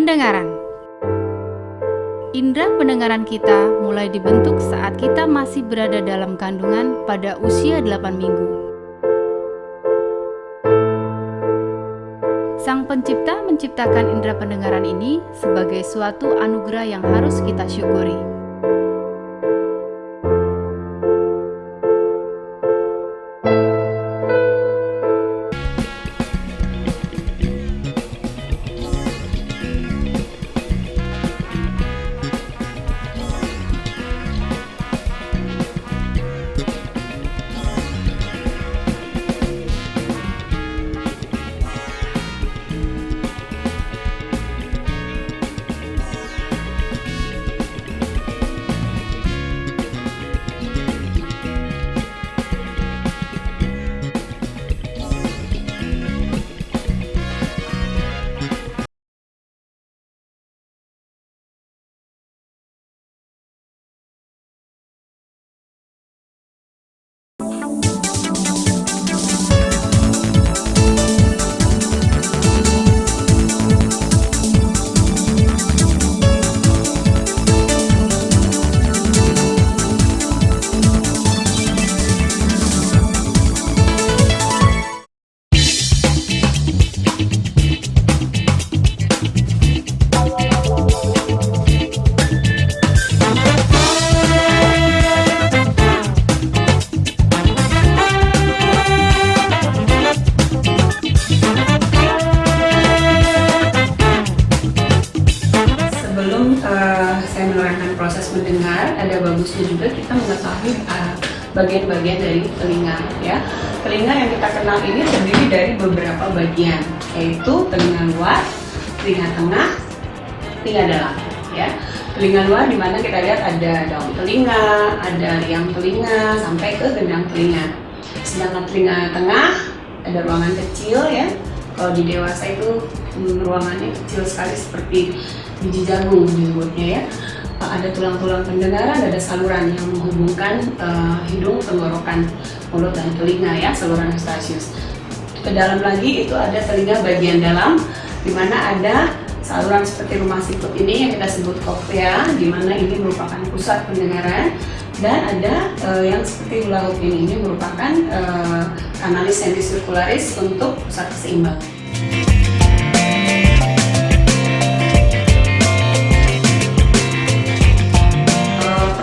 Pendengaran. Indera pendengaran kita mulai dibentuk saat kita masih berada dalam kandungan pada usia 8 minggu. Sang Pencipta menciptakan indera pendengaran ini sebagai suatu anugerah yang harus kita syukuri. Saya menerangkan proses mendengar, ada bagusnya juga kita mengetahui bagian-bagian dari telinga, ya. Telinga yang kita kenal ini terdiri dari beberapa bagian, yaitu telinga luar, telinga tengah, telinga dalam, ya. Telinga luar di mana kita lihat ada daun telinga, ada liang telinga, sampai ke gendang telinga. Sedangkan telinga tengah ada ruangan kecil, ya. Kalau di dewasa itu ruangannya kecil sekali seperti biji jagung disebutnya, ya. Ada tulang-tulang pendengaran, ada saluran yang menghubungkan hidung, tenggorokan, mulut, dan telinga, ya, saluran Eustachius. Ke dalam lagi itu ada telinga bagian dalam, di mana ada saluran seperti rumah sikut ini yang kita sebut cochlea, di mana ini merupakan pusat pendengaran, dan ada yang seperti hula hoop ini merupakan kanalis semicircularis untuk pusat keseimbangan.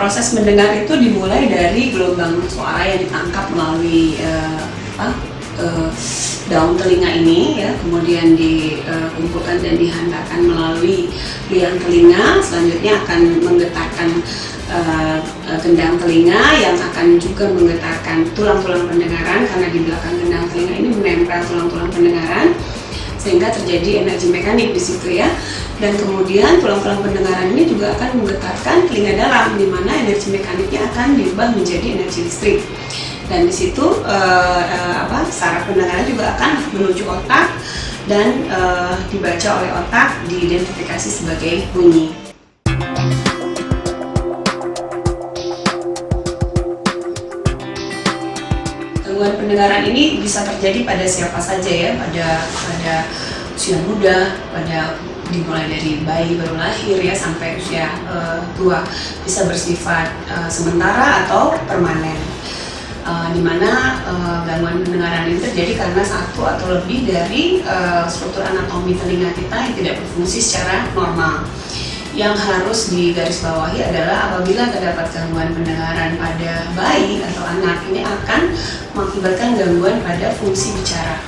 Proses mendengar itu dimulai dari gelombang suara yang ditangkap melalui daun telinga ini, ya, kemudian dikumpulkan dan dihantarkan melalui liang telinga, selanjutnya akan menggetarkan gendang telinga yang akan juga menggetarkan tulang-tulang pendengaran, karena di belakang gendang telinga ini menempel tulang-tulang pendengaran, sehingga terjadi energi mekanik di situ, ya. Dan kemudian tulang-tulang pendengaran ini juga akan menggetarkan telinga dalam, di mana energi mekaniknya akan diubah menjadi energi listrik. Dan di situ saraf pendengaran juga akan menuju otak dan dibaca oleh otak, diidentifikasi sebagai bunyi. Gangguan pendengaran ini bisa terjadi pada siapa saja, ya, pada usia muda, dimulai dari bayi baru lahir, ya, sampai usia tua, bisa bersifat sementara atau permanen. Dimana gangguan pendengaran ini terjadi karena satu atau lebih dari struktur anatomi telinga kita yang tidak berfungsi secara normal. Yang harus digarisbawahi adalah apabila terdapat gangguan pendengaran pada bayi atau anak, ini akan mengakibatkan gangguan pada fungsi bicara.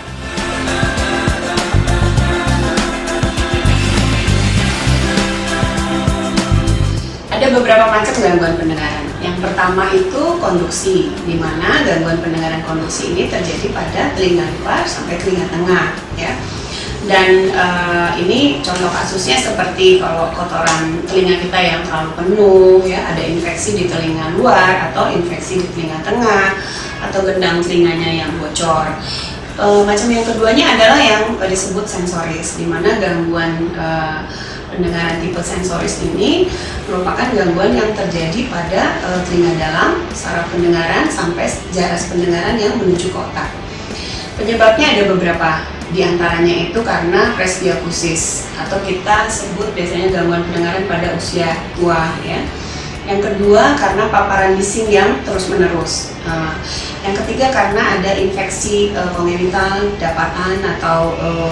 Ada beberapa macam gangguan pendengaran. Yang pertama itu konduksi, di mana gangguan pendengaran konduksi ini terjadi pada telinga luar sampai telinga tengah, ya. Dan ini contoh kasusnya seperti kalau kotoran telinga kita yang terlalu penuh, ya, ada infeksi di telinga luar atau infeksi di telinga tengah, atau gendang telinganya yang bocor. Macam yang keduanya adalah yang disebut sensoris, di mana gangguan pendengaran tipe sensoris ini merupakan gangguan yang terjadi pada telinga dalam, saraf pendengaran, sampai jaras pendengaran yang menuju ke otak. Penyebabnya ada beberapa, Di antaranya itu karena presbiokusis atau kita sebut biasanya gangguan pendengaran pada usia tua ya. Yang kedua karena paparan bising yang terus-menerus. Yang ketiga karena ada infeksi kongenital dapatan atau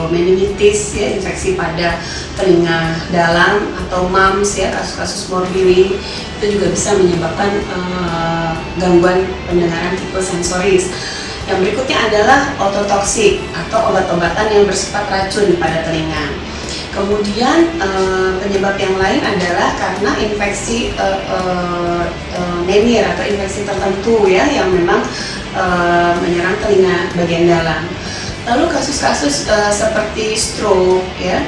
meningitis ya, infeksi pada telinga dalam atau MAMS ya, kasus-kasus morbilli itu juga bisa menyebabkan gangguan pendengaran tipe sensoris. Yang berikutnya adalah ototoksik atau obat-obatan yang bersifat racun pada telinga. Kemudian penyebab yang lain adalah karena infeksi menir atau infeksi tertentu ya yang memang menyerang telinga bagian dalam. Lalu kasus-kasus seperti stroke ya,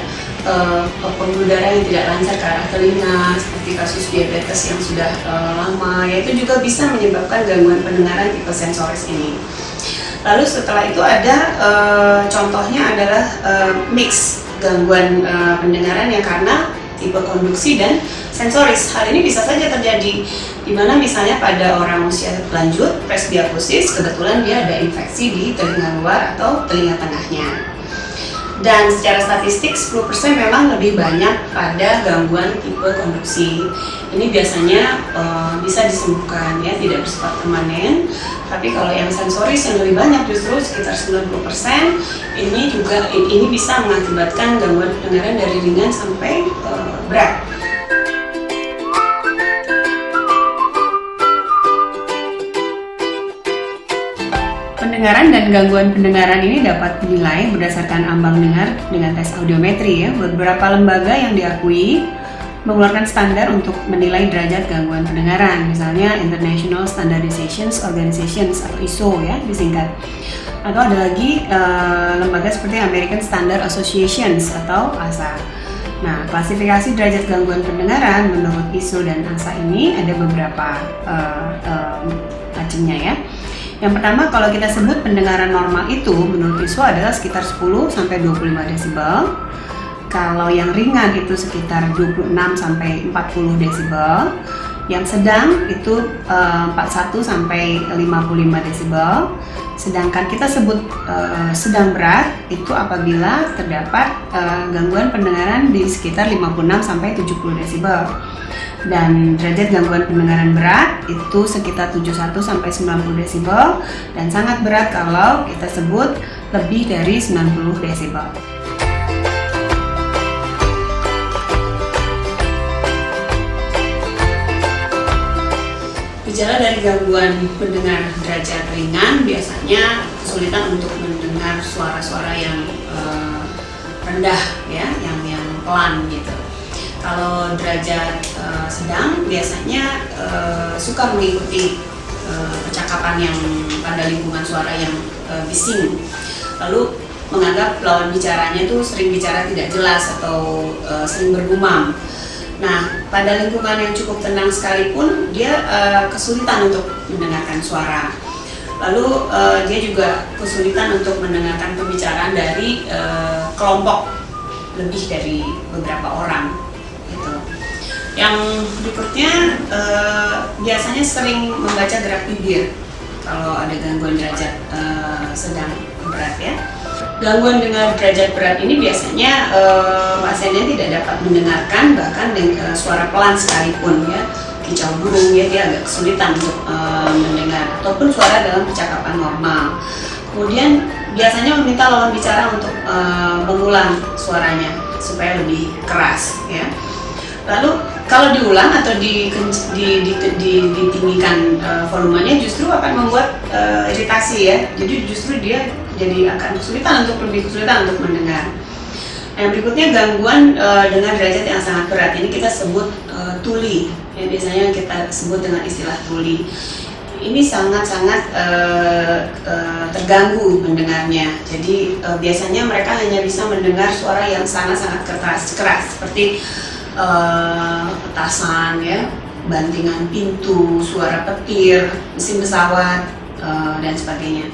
pembuluh darah yang tidak lancar ke arah telinga, seperti kasus diabetes yang sudah lama, ya itu juga bisa menyebabkan gangguan pendengaran tipe sensoris ini. Lalu setelah itu ada contohnya adalah mix gangguan pendengaran yang karena tipe konduksi dan sensoris. Hal ini bisa saja terjadi di mana misalnya pada orang usia lanjut presbiokusis kebetulan dia ada infeksi di telinga luar atau telinga tengahnya. Dan secara statistik 10% memang lebih banyak pada gangguan tipe konduksi. Ini biasanya bisa disembuhkan ya, tidak bersifat permanen. Tapi kalau yang sensoris yang lebih banyak justru sekitar 90%, ini bisa mengakibatkan gangguan pendengaran dari ringan sampai berat. Pendengaran dan gangguan pendengaran ini dapat dinilai berdasarkan ambang dengar dengan tes audiometri ya. Beberapa lembaga yang diakui mengeluarkan standar untuk menilai derajat gangguan pendengaran, misalnya International Standardization Organizations atau ISO ya disingkat. Atau ada lagi lembaga seperti American Standard Associations atau ASA. Nah, klasifikasi derajat gangguan pendengaran menurut ISO dan ASA ini ada beberapa macamnya ya. Yang pertama, kalau kita sebut pendengaran normal itu menurut ISO adalah sekitar 10 sampai 25 desibel. Kalau yang ringan itu sekitar 26 sampai 40 desibel. Yang sedang itu 41 sampai 55 desibel. Sedangkan kita sebut sedang berat itu apabila terdapat gangguan pendengaran di sekitar 56 sampai 70 desibel. Dan derajat gangguan pendengaran berat itu sekitar 71 sampai 90 desibel dan sangat berat kalau kita sebut lebih dari 90 desibel. Gejala dari gangguan pendengar derajat ringan biasanya kesulitan untuk mendengar suara-suara yang rendah ya, yang pelan gitu. Kalau derajat sedang biasanya suka mengikuti percakapan yang pada lingkungan suara yang bising, lalu menganggap lawan bicaranya itu sering bicara tidak jelas atau sering bergumam. Nah, pada lingkungan yang cukup tenang sekalipun dia kesulitan untuk mendengarkan suara. Lalu dia juga kesulitan untuk mendengarkan pembicaraan dari kelompok lebih dari beberapa orang. Yang berikutnya biasanya sering membaca gerak bibir kalau ada gangguan derajat sedang berat ya. Gangguan dengar derajat berat ini biasanya pasiennya tidak dapat mendengarkan bahkan dengan suara pelan sekalipun ya, kicau burung ya, dia agak kesulitan untuk mendengar ataupun suara dalam percakapan normal. Kemudian biasanya meminta lawan bicara untuk mengulang suaranya supaya lebih keras ya. Lalu kalau diulang atau ditinggikan volumenya justru akan membuat iritasi ya. Jadi justru dia jadi akan lebih kesulitan untuk mendengar. Yang berikutnya gangguan dengar derajat yang sangat berat. Ini kita sebut tuli. Ya, biasanya kita sebut dengan istilah tuli. Ini sangat-sangat terganggu mendengarnya. Jadi biasanya mereka hanya bisa mendengar suara yang sangat-sangat keras seperti petasan ya, bantingan pintu, suara petir, mesin pesawat dan sebagainya.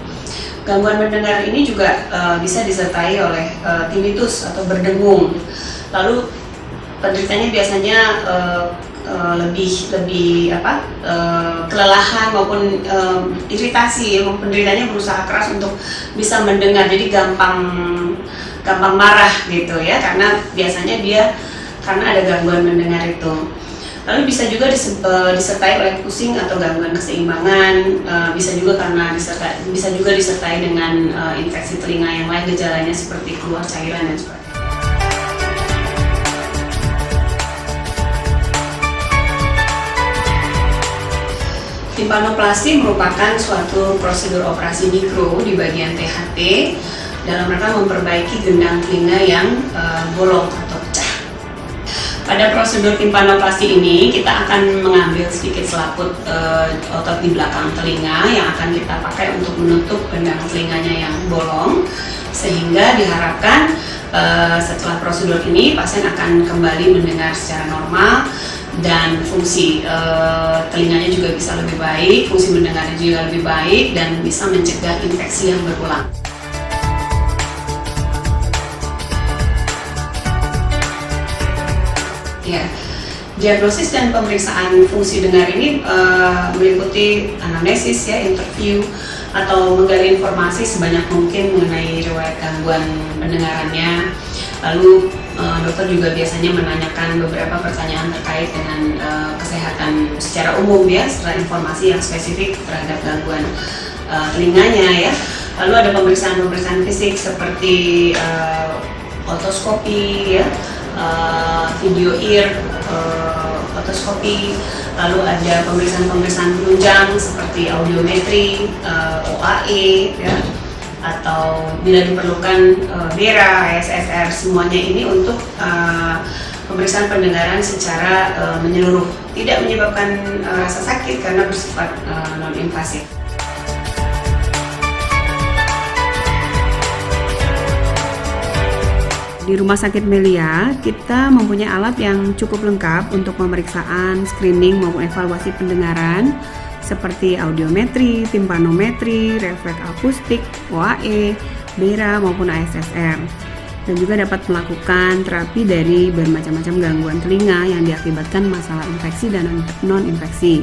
Gangguan mendengar ini juga bisa disertai oleh tinnitus atau berdengung. Lalu penderitanya biasanya kelelahan maupun iritasi, penderitanya berusaha keras untuk bisa mendengar, jadi gampang marah gitu ya, karena biasanya karena ada gangguan mendengar itu. Lalu bisa juga disertai oleh pusing atau gangguan keseimbangan, bisa juga disertai dengan infeksi telinga yang lain, gejalanya seperti keluar cairan dan sebagainya. Timpanoplasti merupakan suatu prosedur operasi mikro di bagian THT dalam rangka memperbaiki gendang telinga yang bolong atau pecah. Pada prosedur timpanoplasti ini kita akan mengambil sedikit selaput otot di belakang telinga yang akan kita pakai untuk menutup gendang telinganya yang bolong, sehingga diharapkan setelah prosedur ini pasien akan kembali mendengar secara normal dan fungsi telinganya juga bisa lebih baik, fungsi mendengarnya juga lebih baik, dan bisa mencegah infeksi yang berulang. Ya, diagnosis dan pemeriksaan fungsi dengar ini meliputi anamnesis ya, interview, atau menggali informasi sebanyak mungkin mengenai riwayat gangguan pendengarannya. Lalu dokter juga biasanya menanyakan beberapa pertanyaan terkait dengan kesehatan secara umum ya, serta informasi yang spesifik terhadap gangguan telinganya ya. Lalu ada pemeriksaan fisik seperti otoskopi ya, video ear, otoskopi. Lalu ada pemeriksaan penunjang seperti audiometri, OAE ya, atau bila diperlukan BERA, ASSR, semuanya ini untuk pemeriksaan pendengaran secara menyeluruh, tidak menyebabkan rasa sakit karena bersifat non-invasif. Di Rumah Sakit Melia, kita mempunyai alat yang cukup lengkap untuk pemeriksaan, screening maupun evaluasi pendengaran seperti audiometri, timpanometri, refleks akustik, OAE, BERA maupun ASSR. Dan juga dapat melakukan terapi dari bermacam-macam gangguan telinga yang diakibatkan masalah infeksi dan non-infeksi,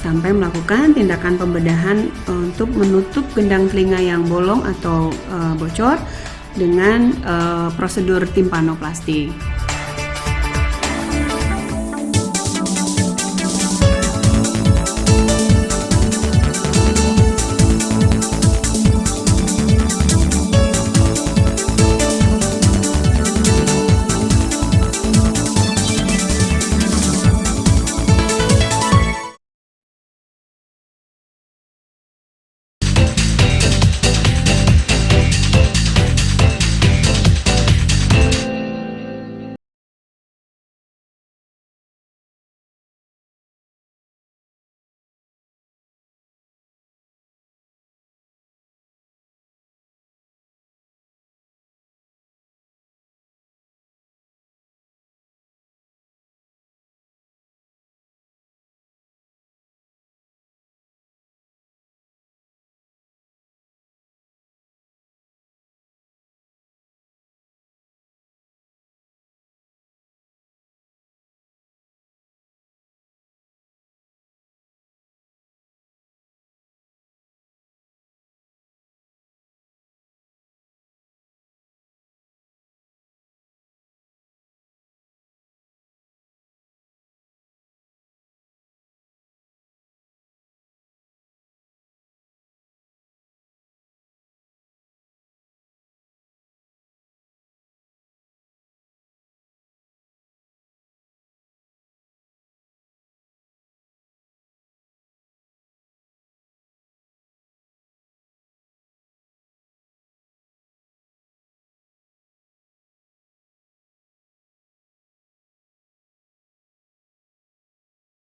sampai melakukan tindakan pembedahan untuk menutup gendang telinga yang bolong atau bocor dengan prosedur timpanoplasti.